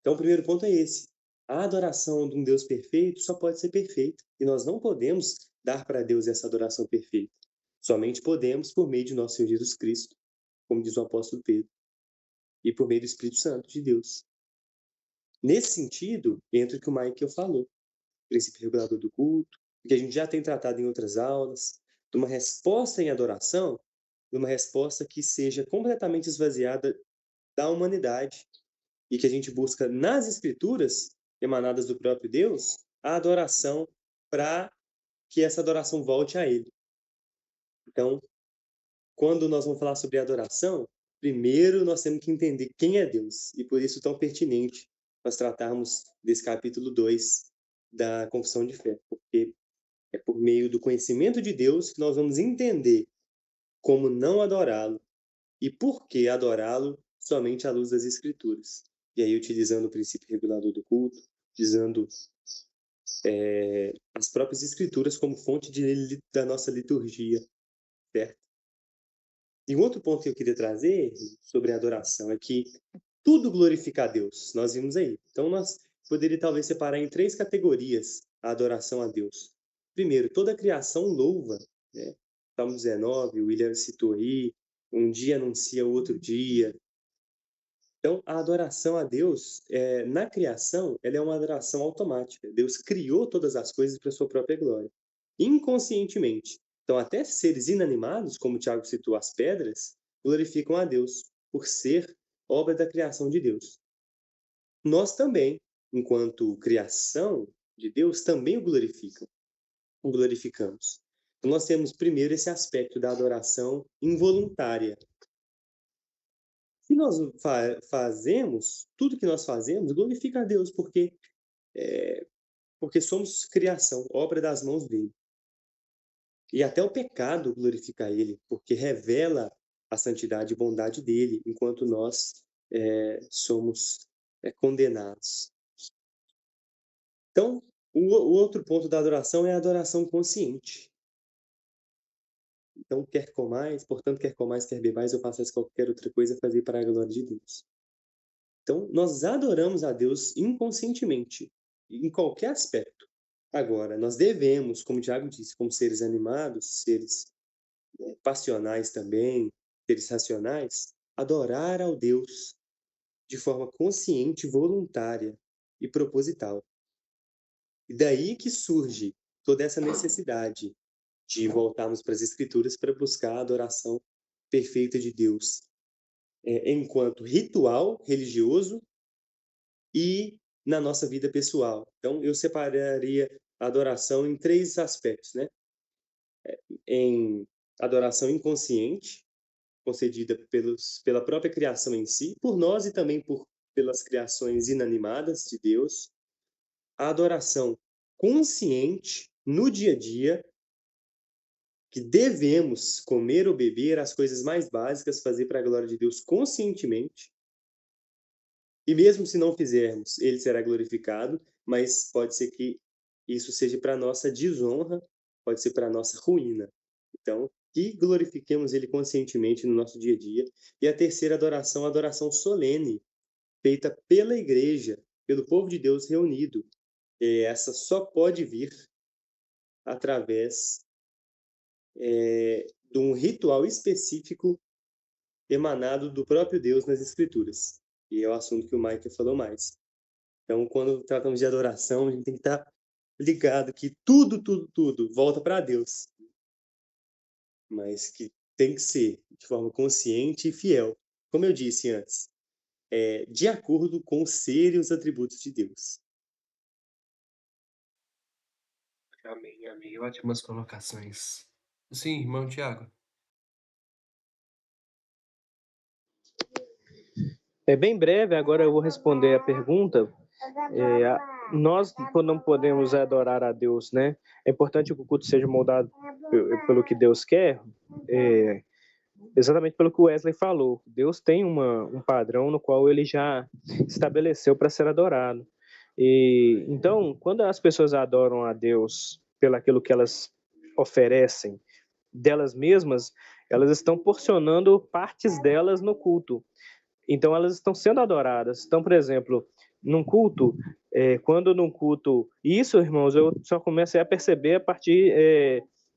Então, o primeiro ponto é esse. A adoração de um Deus perfeito só pode ser perfeita. E nós não podemos dar para Deus essa adoração perfeita. Somente podemos por meio de nosso Senhor Jesus Cristo, como diz o apóstolo Pedro, e por meio do Espírito Santo de Deus. Nesse sentido, entra o que o Michael falou, princípio regulador do culto, que a gente já tem tratado em outras aulas, de uma resposta em adoração, de uma resposta que seja completamente esvaziada da humanidade e que a gente busca nas Escrituras, emanadas do próprio Deus, a adoração para que essa adoração volte a Ele. Então, quando nós vamos falar sobre adoração, primeiro nós temos que entender quem é Deus, e por isso tão pertinente nós tratarmos desse capítulo 2 da Confissão de Fé, porque é por meio do conhecimento de Deus que nós vamos entender como não adorá-lo e por que adorá-lo somente à luz das Escrituras. E aí, utilizando o princípio regulador do culto, utilizando as próprias Escrituras como fonte da nossa liturgia, certo? E um outro ponto que eu queria trazer sobre a adoração é que tudo glorifica a Deus, nós vimos aí. Então, nós poderíamos talvez separar em 3 categorias a adoração a Deus. Primeiro, toda a criação louva, né? Salmo 19, o William citou aí, um dia anuncia o outro dia. Então, a adoração a Deus, na criação, ela é uma adoração automática. Deus criou todas as coisas para sua própria glória, inconscientemente. Então, até seres inanimados, como o Tiago citou, as pedras, glorificam a Deus por ser obra da criação de Deus. Nós também, enquanto criação de Deus, também o glorificamos. Então, nós temos primeiro esse aspecto da adoração involuntária. Se nós fazemos, tudo que nós fazemos glorifica a Deus, porque somos criação, obra das mãos dele. E até o pecado glorifica ele, porque revela a santidade e bondade dele, enquanto nós somos condenados. Então, o outro ponto da adoração é a adoração consciente. Então, portanto, quer comais, quer bebais, eu faço qualquer outra coisa, fazer para a glória de Deus. Então, nós adoramos a Deus inconscientemente, em qualquer aspecto. Agora, nós devemos, como o Tiago disse, como seres animados, seres passionais também, seres racionais, adorar ao Deus de forma consciente, voluntária e proposital. E daí que surge toda essa necessidade de voltarmos para as Escrituras para buscar a adoração perfeita de Deus, enquanto ritual religioso e na nossa vida pessoal. Então, eu separaria a adoração em 3 aspectos, né? Em adoração inconsciente, concedida pela própria criação em si, por nós e também pelas criações inanimadas de Deus. A adoração consciente no dia a dia, que devemos comer ou beber as coisas mais básicas, fazer para a glória de Deus conscientemente. E mesmo se não fizermos, ele será glorificado, mas pode ser que isso seja para nossa desonra, pode ser para nossa ruína. Então, que glorifiquemos ele conscientemente no nosso dia a dia. E a terceira adoração, a adoração solene, feita pela igreja, pelo povo de Deus reunido. E essa só pode vir através de um ritual específico emanado do próprio Deus nas Escrituras. E é o assunto que o Michael falou mais. Então, quando tratamos de adoração, a gente tem que estar ligado que tudo volta para Deus. Mas que tem que ser de forma consciente e fiel. Como eu disse antes, de acordo com o ser e os atributos de Deus. Amém, amém. Ótimas colocações. Sim, irmão Tiago. É bem breve, agora eu vou responder a pergunta. Nós não podemos adorar a Deus, né? É importante que o culto seja moldado pelo que Deus quer, exatamente pelo que o Wesley falou. Deus tem um padrão no qual ele já estabeleceu para ser adorado. E então, quando as pessoas adoram a Deus pelaquilo que elas oferecem delas mesmas, elas estão porcionando partes delas no culto. Então, elas estão sendo adoradas. Então, por exemplo, num culto, quando num culto... Isso, irmãos, eu só comecei a perceber a partir...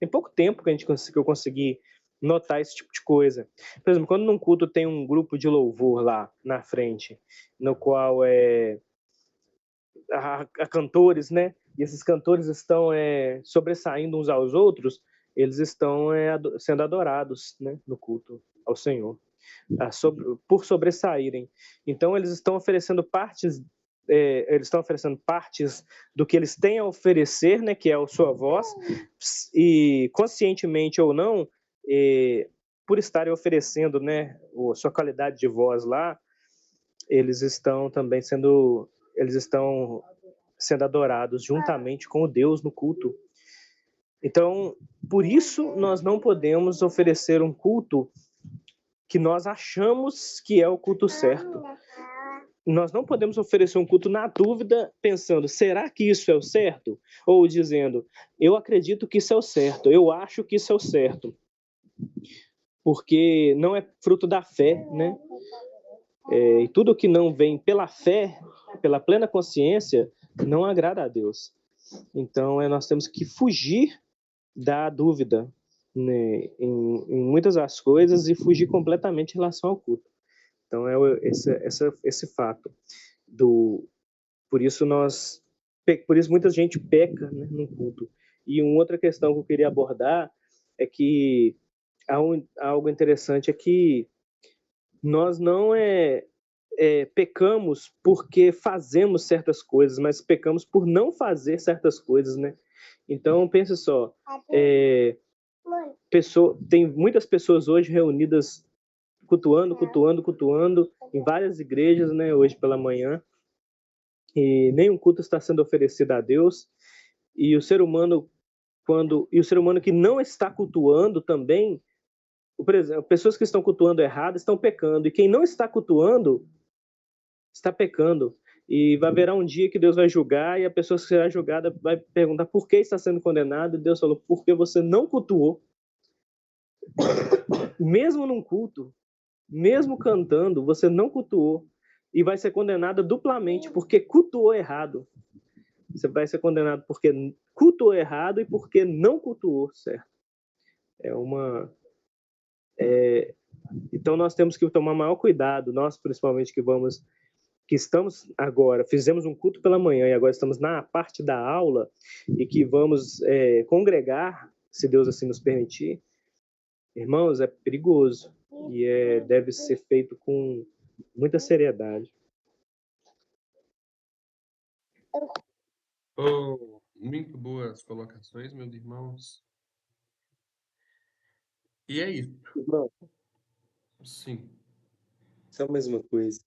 tem pouco tempo que eu consegui notar esse tipo de coisa. Por exemplo, quando num culto tem um grupo de louvor lá na frente, no qual há cantores, né? E esses cantores estão sobressaindo uns aos outros, eles estão sendo adorados, né, no culto ao Senhor, por sobressaírem. Então eles estão oferecendo partes do que eles têm a oferecer, né, que é a sua voz, e conscientemente ou não, por estarem oferecendo, né, a sua qualidade de voz lá, eles estão sendo adorados juntamente com o Deus no culto. Então, por isso nós não podemos oferecer um culto que nós achamos que é o culto certo. Nós não podemos oferecer um culto na dúvida, pensando, será que isso é o certo? Ou dizendo, eu acredito que isso é o certo, eu acho que isso é o certo. Porque não é fruto da fé, né? E tudo que não vem pela fé, pela plena consciência, não agrada a Deus. Então, nós temos que fugir da dúvida, né, em muitas das coisas e fugir completamente em relação ao culto. Então, esse fato. Por isso muita gente peca, né, no culto. E uma outra questão que eu queria abordar é que algo interessante é que nós não pecamos porque fazemos certas coisas, mas pecamos por não fazer certas coisas, né? Então, pense só, tem muitas pessoas hoje reunidas cultuando em várias igrejas, né, hoje pela manhã, e nenhum culto está sendo oferecido a Deus, e o ser humano que não está cultuando também, por exemplo, pessoas que estão cultuando errado estão pecando, e quem não está cultuando está pecando. E vai haverá um dia que Deus vai julgar, e a pessoa que será julgada vai perguntar por que está sendo condenado, e Deus falou, porque você não cultuou. Mesmo num culto, mesmo cantando, você não cultuou, e vai ser condenada duplamente, porque cultuou errado. Você vai ser condenado porque cultuou errado e porque não cultuou certo. Então nós temos que tomar maior cuidado, nós principalmente que estamos agora, fizemos um culto pela manhã e agora estamos na parte da aula e que vamos congregar, se Deus assim nos permitir. Irmãos, é perigoso e deve ser feito com muita seriedade. Oh, muito boas colocações, meus irmãos. E é isso. Irmão, Sim. só mais uma coisa.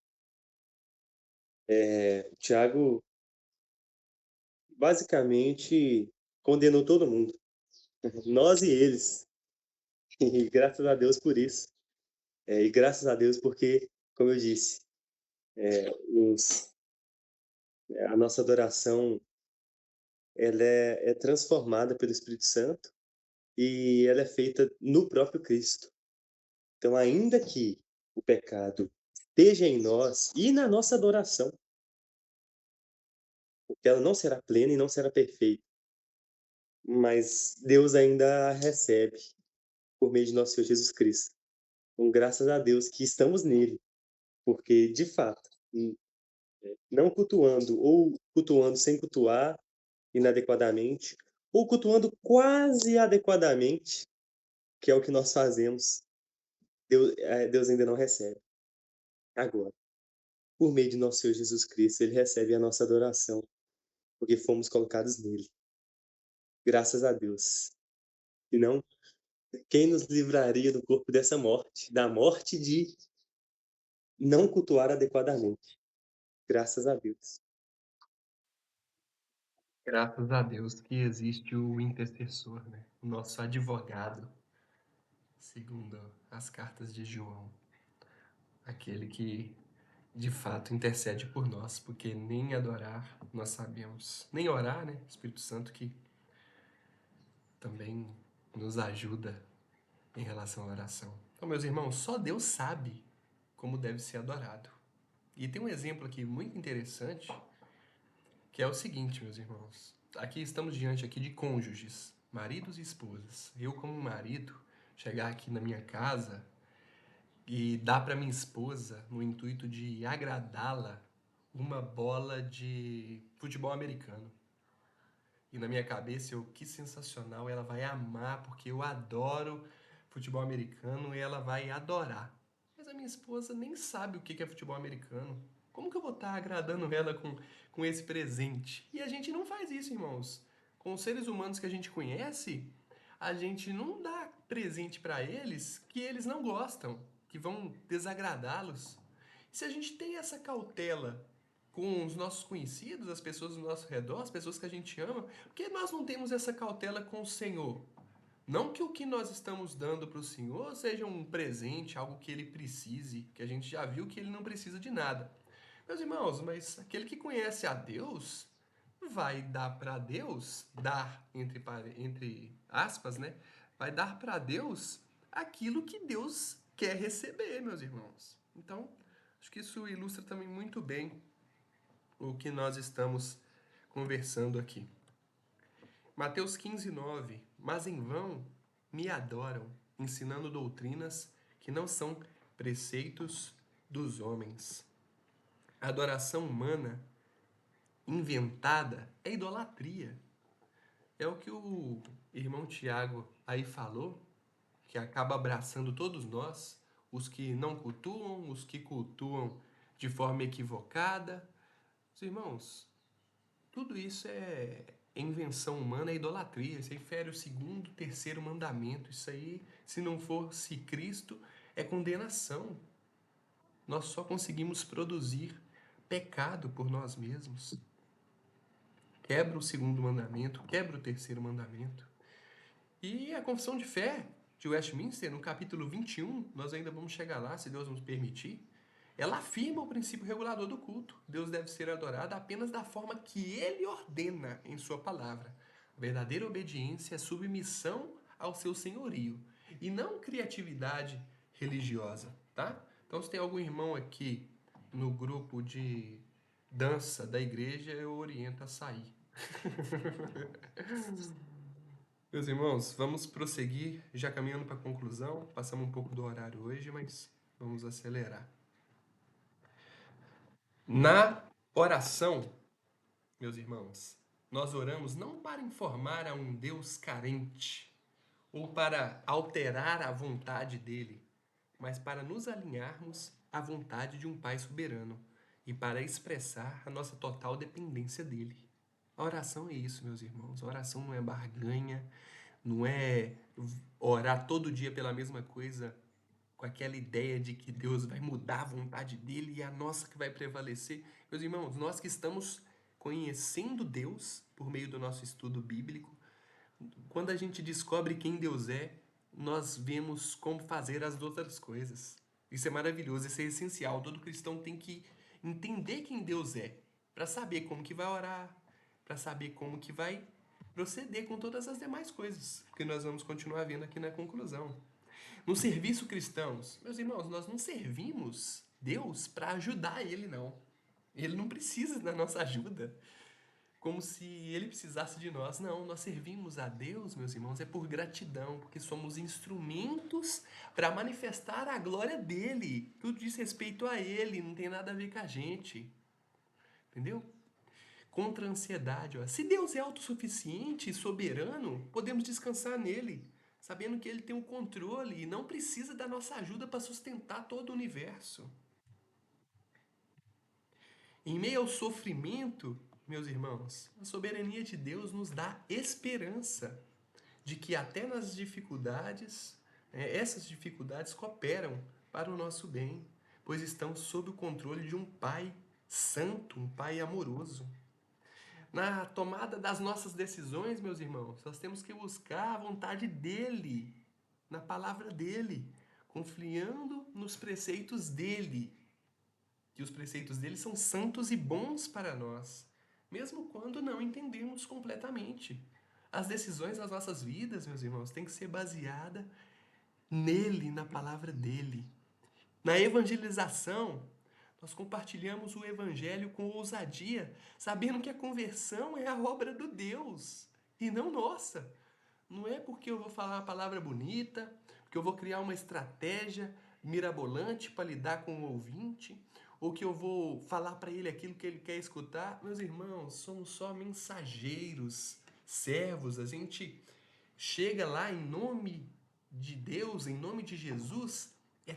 O Thiago basicamente condenou todo mundo, nós e eles. E graças a Deus por isso. E graças a Deus porque, como eu disse, a nossa adoração ela é transformada pelo Espírito Santo e ela é feita no próprio Cristo. Então, ainda que o pecado esteja em nós e na nossa adoração, porque ela não será plena e não será perfeita, mas Deus ainda a recebe por meio de nosso Senhor Jesus Cristo. Então, graças a Deus que estamos nele, porque, de fato, não cultuando ou cultuando sem cultuar inadequadamente, ou cultuando quase adequadamente, que é o que nós fazemos, Deus ainda não recebe. Agora, por meio de nosso Senhor Jesus Cristo, ele recebe a nossa adoração, porque fomos colocados nele. Graças a Deus. E não, quem nos livraria do corpo dessa morte, da morte de não cultuar adequadamente? Graças a Deus. Graças a Deus que existe o intercessor, né? O nosso advogado, segundo as cartas de João. Aquele que, de fato, intercede por nós, porque nem adorar nós sabemos, nem orar, né? Espírito Santo que também nos ajuda em relação à oração. Então, meus irmãos, só Deus sabe como deve ser adorado. E tem um exemplo aqui muito interessante, que é o seguinte, meus irmãos. Aqui estamos diante aqui de cônjuges, maridos e esposas. Eu, como marido, chegar aqui na minha casa e dar para minha esposa, no intuito de agradá-la, uma bola de futebol americano. E na minha cabeça, que sensacional, ela vai amar, porque eu adoro futebol americano e ela vai adorar. Mas a minha esposa nem sabe o que é futebol americano. Como que eu vou estar agradando ela com esse presente? E a gente não faz isso, irmãos. Com os seres humanos que a gente conhece, a gente não dá presente para eles que eles não gostam, que vão desagradá-los. Se a gente tem essa cautela com os nossos conhecidos, as pessoas do nosso redor, as pessoas que a gente ama, por que nós não temos essa cautela com o Senhor? Não que o que nós estamos dando para o Senhor seja um presente, algo que ele precise, que a gente já viu que ele não precisa de nada. Meus irmãos, mas aquele que conhece a Deus vai dar para Deus, dar entre aspas, né? Vai dar para Deus aquilo que Deus quer receber, meus irmãos. Então, acho que isso ilustra também muito bem o que nós estamos conversando aqui. Mateus 15, 9. Mas em vão me adoram, ensinando doutrinas que não são preceitos dos homens. A adoração humana inventada é idolatria. É o que o irmão Tiago aí falou, que acaba abraçando todos nós, os que não cultuam, os que cultuam de forma equivocada. Os irmãos, tudo isso é invenção humana, é idolatria. Isso aí fere o segundo, terceiro mandamento. Isso aí, se não fosse Cristo, é condenação. Nós só conseguimos produzir pecado por nós mesmos. Quebra o segundo mandamento, quebra o terceiro mandamento. E a confissão de fé de Westminster, no capítulo 21, nós ainda vamos chegar lá, se Deus nos permitir, ela afirma o princípio regulador do culto. Deus deve ser adorado apenas da forma que ele ordena em sua palavra. A verdadeira obediência é submissão ao seu senhorio e não criatividade religiosa, tá? Então, se tem algum irmão aqui no grupo de dança da igreja, eu oriento a sair. Meus irmãos, vamos prosseguir, já caminhando para a conclusão. Passamos um pouco do horário hoje, mas vamos acelerar. Na oração, meus irmãos, nós oramos não para informar a um Deus carente ou para alterar a vontade dele, mas para nos alinharmos à vontade de um Pai soberano e para expressar a nossa total dependência dele. A oração é isso, meus irmãos. A oração não é barganha, não é orar todo dia pela mesma coisa, com aquela ideia de que Deus vai mudar a vontade dele e a nossa que vai prevalecer. Meus irmãos, nós que estamos conhecendo Deus por meio do nosso estudo bíblico, quando a gente descobre quem Deus é, nós vemos como fazer as outras coisas. Isso é maravilhoso, isso é essencial. Todo cristão tem que entender quem Deus é, para saber como que vai orar, para saber como que vai proceder com todas as demais coisas, que nós vamos continuar vendo aqui na conclusão. No serviço cristãos, meus irmãos, nós não servimos Deus para ajudar Ele, não. Ele não precisa da nossa ajuda, como se Ele precisasse de nós. Não, nós servimos a Deus, meus irmãos, é por gratidão, porque somos instrumentos para manifestar a glória dEle. Tudo diz respeito a Ele, não tem nada a ver com a gente. Entendeu? Contra a ansiedade. Ó. Se Deus é autossuficiente e soberano, podemos descansar nele, sabendo que ele tem o controle e não precisa da nossa ajuda para sustentar todo o universo. Em meio ao sofrimento, meus irmãos, a soberania de Deus nos dá esperança de que até nas dificuldades, essas dificuldades cooperam para o nosso bem, pois estão sob o controle de um Pai santo, um Pai amoroso. Na tomada das nossas decisões, meus irmãos, nós temos que buscar a vontade dEle, na palavra dEle, confiando nos preceitos dEle, que os preceitos dEle são santos e bons para nós, mesmo quando não entendemos completamente. As decisões das nossas vidas, meus irmãos, têm que ser baseadas nele, na palavra dEle. Na evangelização, nós compartilhamos o evangelho com ousadia, sabendo que a conversão é a obra do Deus e não nossa. Não é porque eu vou falar uma palavra bonita, porque eu vou criar uma estratégia mirabolante para lidar com o ouvinte, ou que eu vou falar para ele aquilo que ele quer escutar. Meus irmãos, somos só mensageiros servos, a gente chega lá em nome de Deus, em nome de Jesus,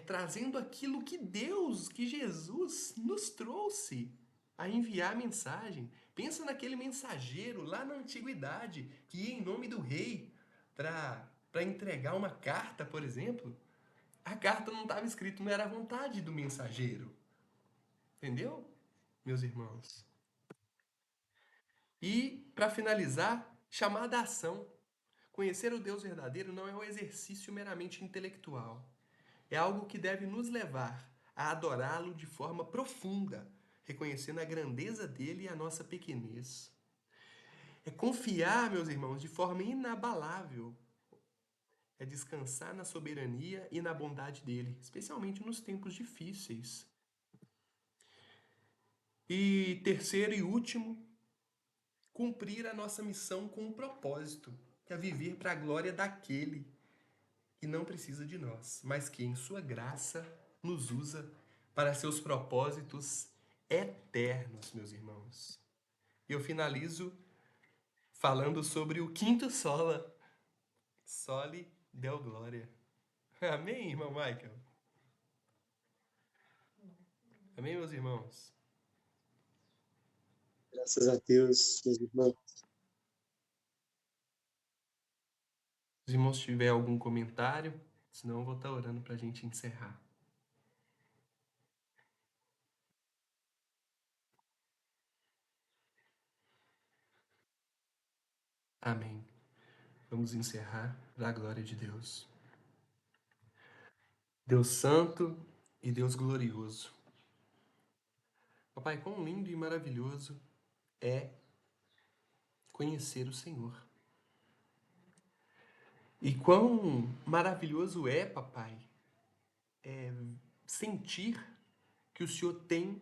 trazendo aquilo que Deus, que Jesus nos trouxe a enviar a mensagem. Pensa naquele mensageiro lá na antiguidade que ia em nome do rei para entregar uma carta, por exemplo. A carta não estava escrita, não era a vontade do mensageiro. Entendeu, meus irmãos? E, para finalizar, chamada à ação. Conhecer o Deus verdadeiro não é um exercício meramente intelectual. É algo que deve nos levar a adorá-lo de forma profunda, reconhecendo a grandeza dele e a nossa pequenez. É confiar, meus irmãos, de forma inabalável. É descansar na soberania e na bondade dele, especialmente nos tempos difíceis. E terceiro e último, cumprir a nossa missão com um propósito, que é viver para a glória daquele que não precisa de nós, mas que em sua graça nos usa para seus propósitos eternos, meus irmãos. E eu finalizo falando sobre o quinto sola, Soli Deo Glória. Amém, irmão Michael? Amém, meus irmãos? Graças a Deus, meus irmãos. Se os irmãos tiverem algum comentário, senão eu vou estar orando para a gente encerrar. Amém. Vamos encerrar para a glória de Deus. Deus santo e Deus glorioso. Papai, quão lindo e maravilhoso é conhecer o Senhor. E quão maravilhoso é, papai, sentir que o Senhor tem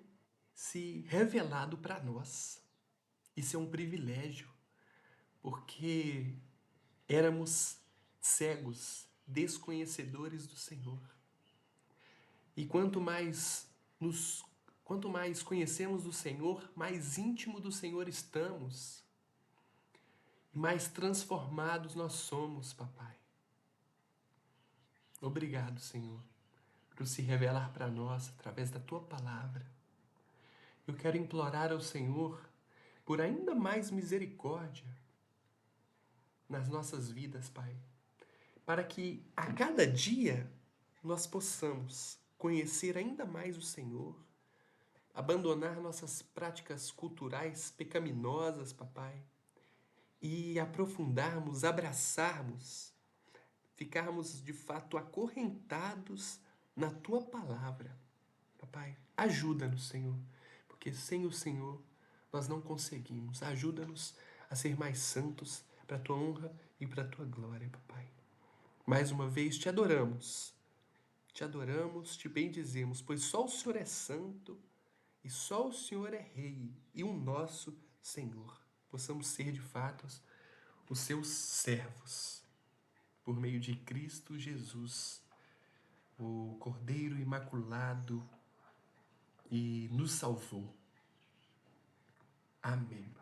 se revelado para nós. Isso é um privilégio, porque éramos cegos, desconhecedores do Senhor. E quanto mais conhecemos do Senhor, mais íntimo do Senhor estamos. E mais transformados nós somos, papai. Obrigado, Senhor, por se revelar para nós através da tua palavra. Eu quero implorar ao Senhor por ainda mais misericórdia nas nossas vidas, Pai, para que a cada dia nós possamos conhecer ainda mais o Senhor, abandonar nossas práticas culturais pecaminosas, papai, e aprofundarmos, abraçarmos, ficarmos de fato acorrentados na tua palavra. Papai, ajuda-nos, Senhor, porque sem o Senhor nós não conseguimos. Ajuda-nos a ser mais santos para a tua honra e para a tua glória, papai. Mais uma vez te adoramos, te bendizemos, pois só o Senhor é santo e só o Senhor é rei e o nosso Senhor. Possamos ser de fato os seus servos, por meio de Cristo Jesus, o Cordeiro Imaculado, e nos salvou. Amém.